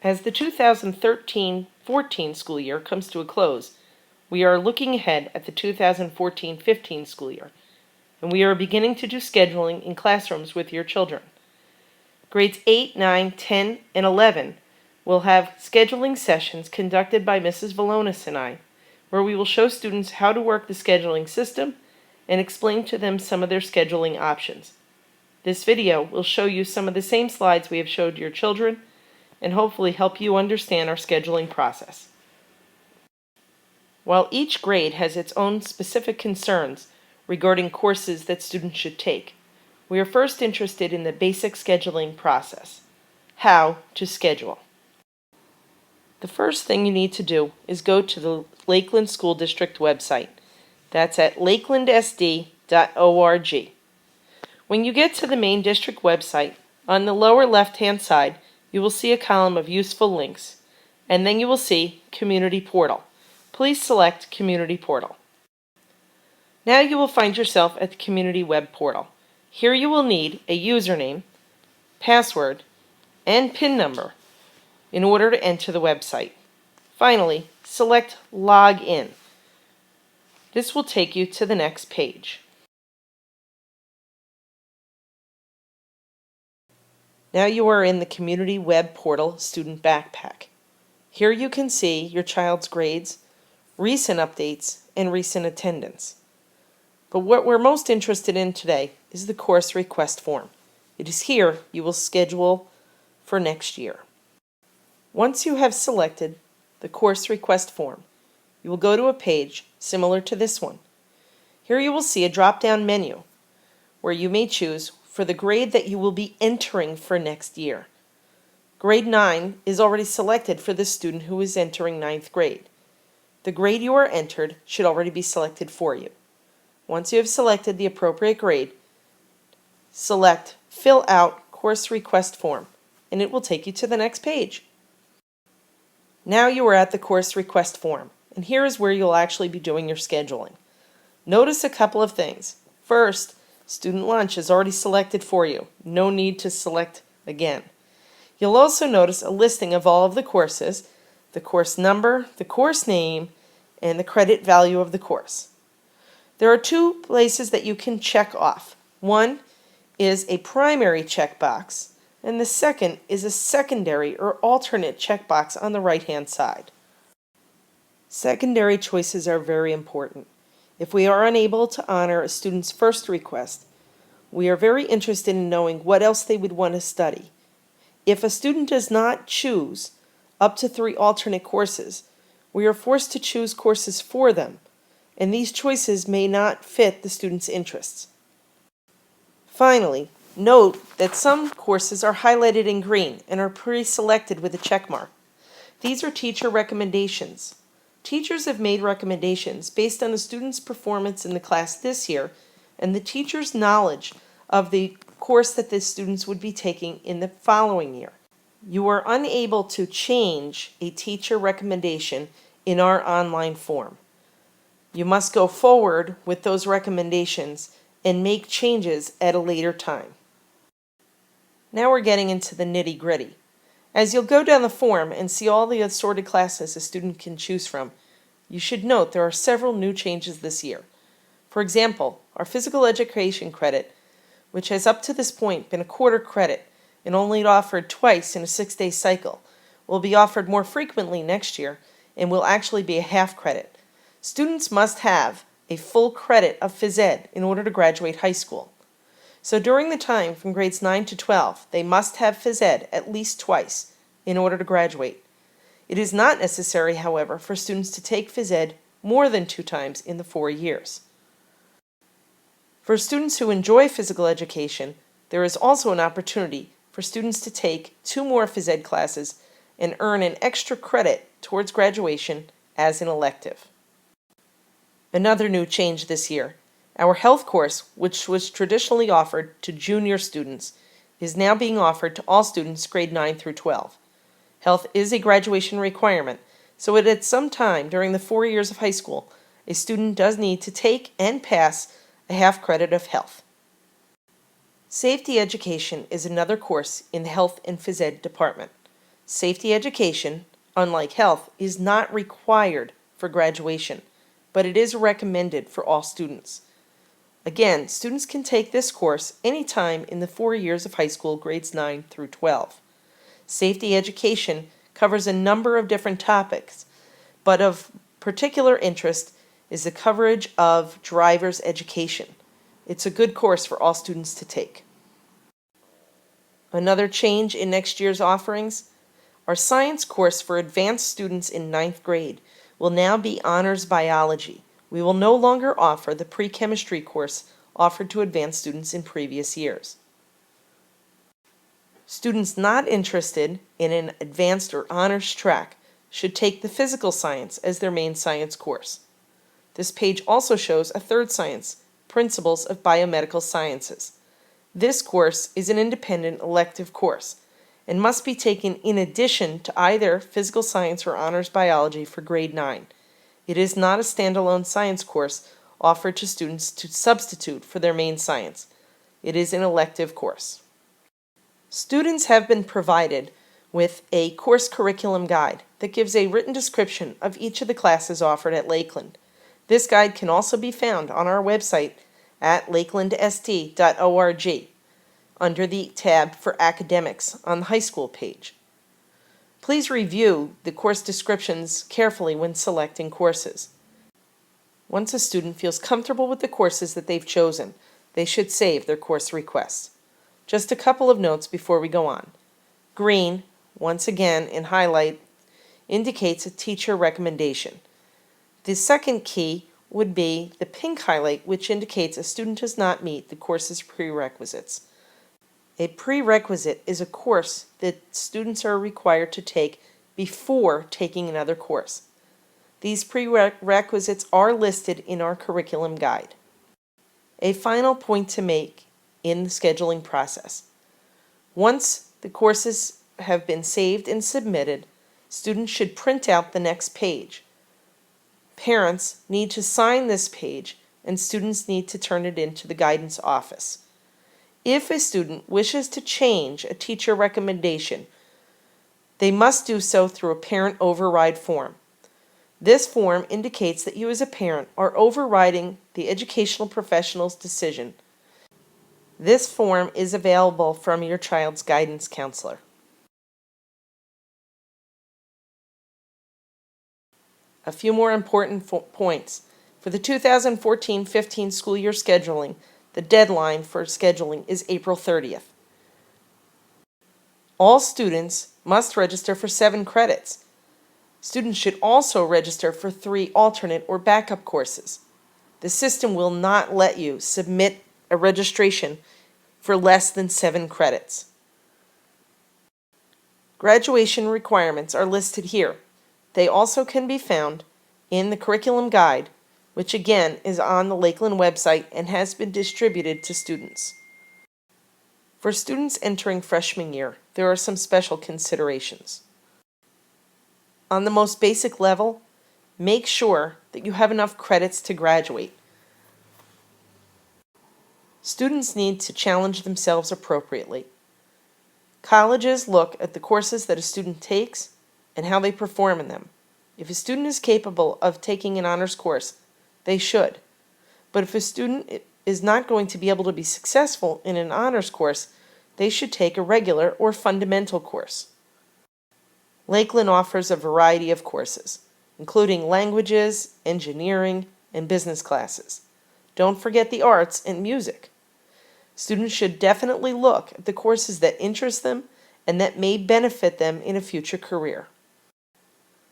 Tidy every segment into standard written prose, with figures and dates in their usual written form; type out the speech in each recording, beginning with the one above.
As the 2013-14 school year comes to a close, we are looking ahead at the 2014-15 school year, and we are beginning to do scheduling in classrooms with your children. Grades 8, 9, 10, and 11 will have scheduling sessions conducted by Mrs. Valonis and I, where we will show students how to work the scheduling system and explain to them some of their scheduling options. This video will show you some of the same slides we have showed your children and hopefully help you understand our scheduling process. While each grade has its own specific concerns regarding courses that students should take, we are first interested in the basic scheduling process, how to schedule. The first thing you need to do is go to the Lakeland School District website. That's at lakelandsd.org. When you get to the main district website, on the lower left-hand side, you will see a column of useful links, and then you will see Community Portal. Please select Community Portal. Now you will find yourself at the Community Web Portal. Here you will need a username, password, and PIN number in order to enter the website. Finally, select Log In. This will take you to the next page. Now you are in the Community Web Portal Student Backpack. Here you can see your child's grades, recent updates, and recent attendance. But what we're most interested in today is the course request form. It is here you will schedule for next year. Once you have selected the course request form, you will go to a page similar to this one. Here you will see a drop-down menu where you may choose for the grade that you will be entering for next year. Grade 9 is already selected for the student who is entering 9th grade. The grade you are entered should already be selected for you. Once you have selected the appropriate grade, select Fill Out Course Request Form, and it will take you to the next page. Now you are at the course request form, and here is where you'll actually be doing your scheduling. Notice a couple of things. First, student lunch is already selected for you. No need to select again. You'll also notice a listing of all of the courses, the course number, the course name, and the credit value of the course. There are two places that you can check off. One is a primary checkbox, and the second is a secondary or alternate checkbox on the right-hand side. Secondary choices are very important. If we are unable to honor a student's first request, we are very interested in knowing what else they would want to study. If a student does not choose up to 3 alternate courses, we are forced to choose courses for them, and these choices may not fit the student's interests. Finally, note that some courses are highlighted in green and are pre-selected with a check mark. These are teacher recommendations. Teachers have made recommendations based on the student's performance in the class this year and the teacher's knowledge of the course that the students would be taking in the following year. You are unable to change a teacher recommendation in our online form. You must go forward with those recommendations and make changes at a later time. Now we're getting into the nitty-gritty. As you'll go down the form and see all the assorted classes a student can choose from, you should note there are several new changes this year. For example, our physical education credit, which has up to this point been a quarter credit and only offered twice in a 6-day cycle, will be offered more frequently next year and will actually be a half credit. Students must have a full credit of phys ed in order to graduate high school. So during the time from grades 9 to 12, they must have phys ed at least twice in order to graduate. It is not necessary, however, for students to take phys ed more than 2 times in the 4 years. For students who enjoy physical education, there is also an opportunity for students to take 2 more phys ed classes and earn an extra credit towards graduation as an elective. Another new change this year. Our health course, which was traditionally offered to junior students, is now being offered to all students grade 9 through 12. Health is a graduation requirement, so at some time during the 4 years of high school, a student does need to take and pass a half credit of health. Safety education is another course in the health and phys ed department. Safety education, unlike health, is not required for graduation, but it is recommended for all students. Again, students can take this course anytime in the 4 years of high school, grades 9 through 12. Safety education covers a number of different topics, but of particular interest is the coverage of driver's education. It's a good course for all students to take. Another change in next year's offerings, our science course for advanced students in 9th grade will now be honors biology. We will no longer offer the pre-chemistry course offered to advanced students in previous years. Students not interested in an advanced or honors track should take the physical science as their main science course. This page also shows a third science, Principles of Biomedical Sciences. This course is an independent elective course and must be taken in addition to either physical science or honors biology for grade 9. It is not a standalone science course offered to students to substitute for their main science. It is an elective course. Students have been provided with a course curriculum guide that gives a written description of each of the classes offered at Lakeland. This guide can also be found on our website at lakelandsd.org under the tab for Academics on the high school page. Please review the course descriptions carefully when selecting courses. Once a student feels comfortable with the courses that they've chosen, they should save their course requests. Just a couple of notes before we go on. Green, once again in highlight, indicates a teacher recommendation. The second key would be the pink highlight, which indicates a student does not meet the course's prerequisites. A prerequisite is a course that students are required to take before taking another course. These prerequisites are listed in our curriculum guide. A final point to make in the scheduling process. Once the courses have been saved and submitted, students should print out the next page. Parents need to sign this page and students need to turn it into the guidance office. If a student wishes to change a teacher recommendation, they must do so through a parent override form. This form indicates that you as a parent are overriding the educational professional's decision. This form is available from your child's guidance counselor. A few more important points. For the 2014-15 school year scheduling, the deadline for scheduling is April 30th. All students must register for 7 credits. Students should also register for 3 alternate or backup courses. The system will not let you submit a registration for less than 7 credits. Graduation requirements are listed here. They also can be found in the curriculum guide, which again is on the Lakeland website and has been distributed to students. For students entering freshman year, there are some special considerations. On the most basic level, make sure that you have enough credits to graduate. Students need to challenge themselves appropriately. Colleges look at the courses that a student takes and how they perform in them. If a student is capable of taking an honors course, they should. But if a student is not going to be able to be successful in an honors course, they should take a regular or fundamental course. Lakeland offers a variety of courses, including languages, engineering, and business classes. Don't forget the arts and music. Students should definitely look at the courses that interest them and that may benefit them in a future career.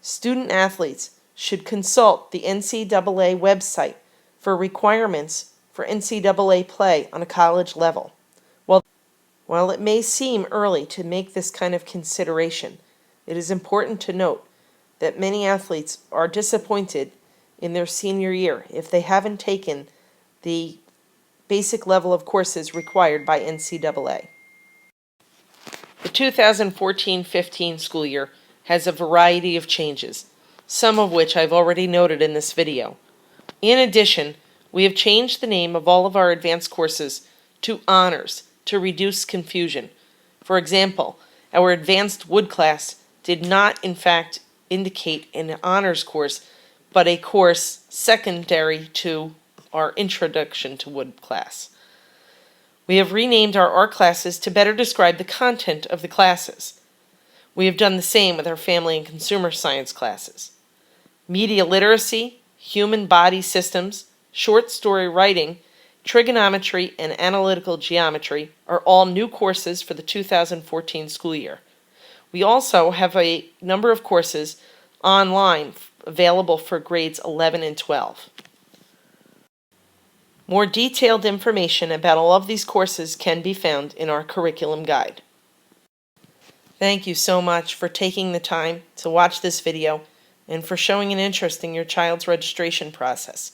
Student athletes should consult the NCAA website for requirements for NCAA play on a college level. While it may seem early to make this kind of consideration, it is important to note that many athletes are disappointed in their senior year if they haven't taken the basic level of courses required by NCAA. The 2014-15 school year has a variety of changes, some of which I've already noted in this video. In addition, we have changed the name of all of our advanced courses to honors to reduce confusion. For example, our advanced wood class did not in fact indicate an honors course, but a course secondary to our Introduction to Wood class. We have renamed our art classes to better describe the content of the classes. We have done the same with our family and consumer science classes. Media literacy, human body systems, short story writing, trigonometry, and analytical geometry are all new courses for the 2014 school year. We also have a number of courses online available for grades 11 and 12. More detailed information about all of these courses can be found in our curriculum guide. Thank you so much for taking the time to watch this video and for showing an interest in your child's registration process.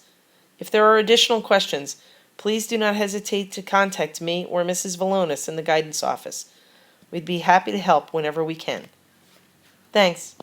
If there are additional questions, please do not hesitate to contact me or Mrs. Valonis in the guidance office. We'd be happy to help whenever we can. Thanks.